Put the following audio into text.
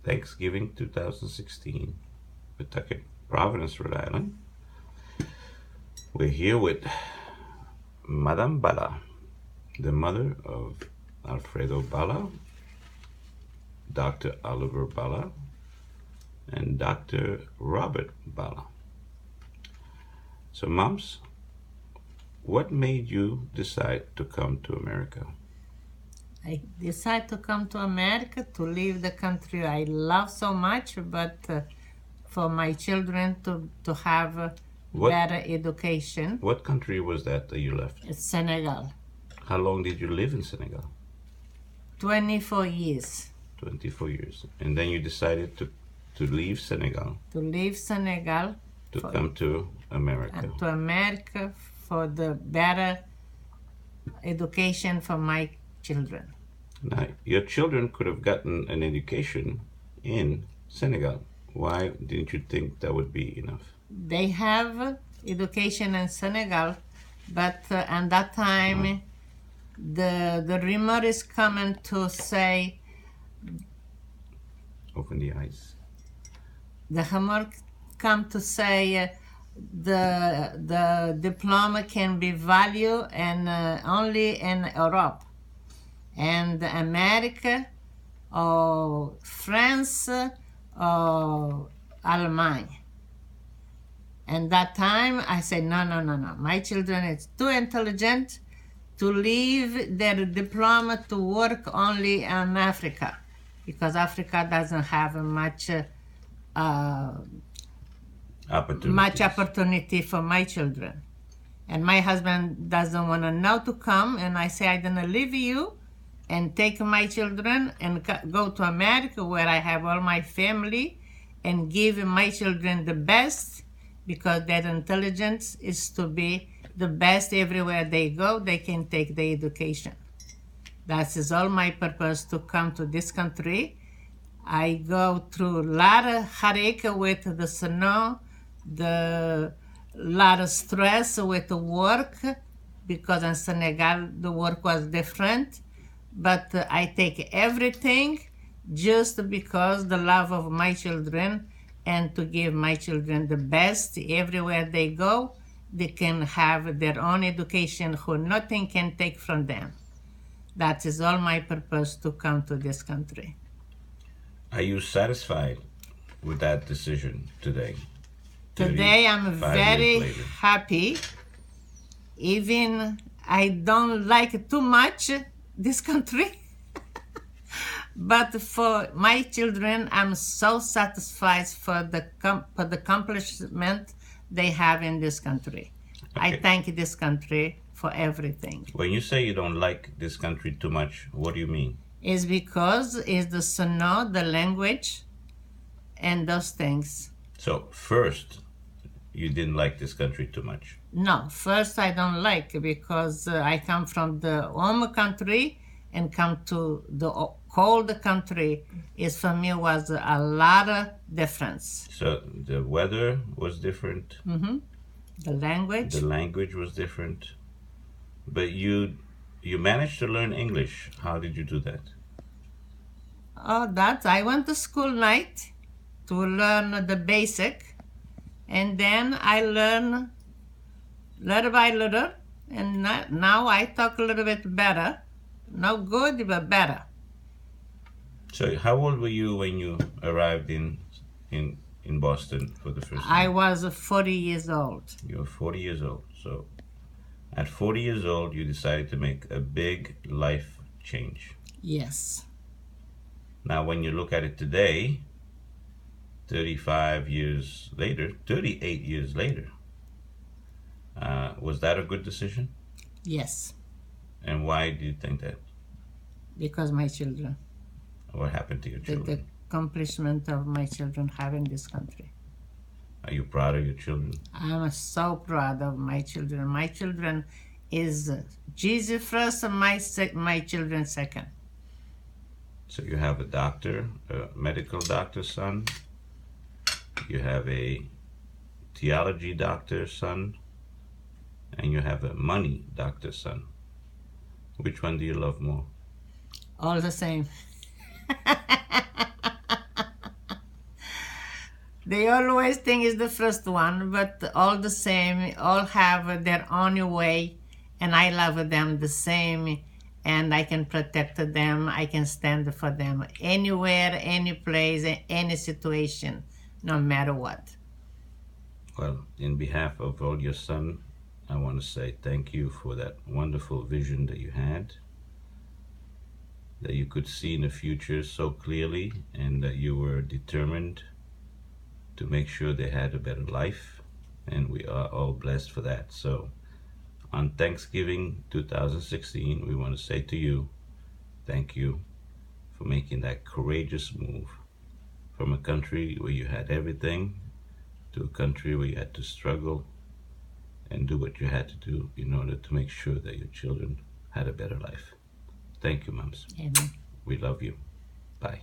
Thanksgiving 2016, Pawtucket, Providence, Rhode Island. We're here with Madame Bala, the mother of Alfredo Bala, Dr. Oliver Bala, and Dr. Robert Bala. So, moms, what made you decide to come to America? I decided to come to America to live the country I love so much, but for my children to have a What better education. what country was that you left? It's Senegal. How long did you live in Senegal? 24 years 24 years. And then you decided to leave Senegal to leave Senegal to for, come to America. to America for the better education for my children. Now, your children could have gotten an education in Senegal. Why didn't you think that would be enough? They have education in Senegal, but at that time, the rumor is coming to say Open the eyes. the rumor come to say the diploma can be valued and only in Europe and America or France or Allemany. And that time I said, no. My children is too intelligent to leave their diploma to work only in Africa, because Africa doesn't have much opportunity for my children. And my husband doesn't want to know to come, and I say, I'm going to leave you and take my children and go to America where I have all my family and give my children the best, because their intelligence is to be the best everywhere they go. They can take the education. That is all my purpose to come to this country. I go through a lot of headache with the snow, the lot of stress with the work, because in Senegal the work was different. But I take everything just because the love of my children and to give my children the best everywhere they go. They can have their own education who nothing can take from them. That is all my purpose to come to this country. Are you satisfied with that decision today? Today I'm 35 very years later. happy. Even I don't like too much this country. But for my children, I'm so satisfied for the accomplishment they have in this country. I Okay. thank this country for everything. When you say you don't like this country too much, what do you mean? It's because it's the snow, the language, and those things. So, first, you didn't like this country too much. No, first I don't like, because I come from the home country and come to the cold country. Is for me was a lot of difference. So, the weather was different, The language. the language was different, but you managed to learn English. How did you do that? Oh, that I went to school night to learn the basic, and then I learn little by little, and now I talk a little bit better. Not good, but better. So, how old were you when you arrived in Boston for the first I time? was 40 years old. You were 40 years old. So, at 40 years old, you decided to make a big life change. Yes. Now, when you look at it today, 38 years later, was that a good decision? Yes. And why do you think that? Because my children. What happened to your The children? accomplishment of my children have in this country. Are you proud of your children? I'm so proud of my children. My children is Jesus first and my children second. So you have a doctor, a medical doctor's son. You have a theology doctor's son. And you have a money doctor's son. Which one do you love more? All the same. They always think it's the first one, but all the same, all have their own way, and I love them the same, and I can protect them. I can stand for them anywhere, any place, any situation, no matter what. Well, in behalf of all your son, I want to say thank you for that wonderful vision that you had, that you could see in the future so clearly, and that you were determined to make sure they had a better life, and we are all blessed for that. So on Thanksgiving 2016, we want to say to you, thank you for making that courageous move from a country where you had everything to a country where you had to struggle and do what you had to do in order to make sure that your children had a better life. Thank you, moms. Amen. We love you. Bye.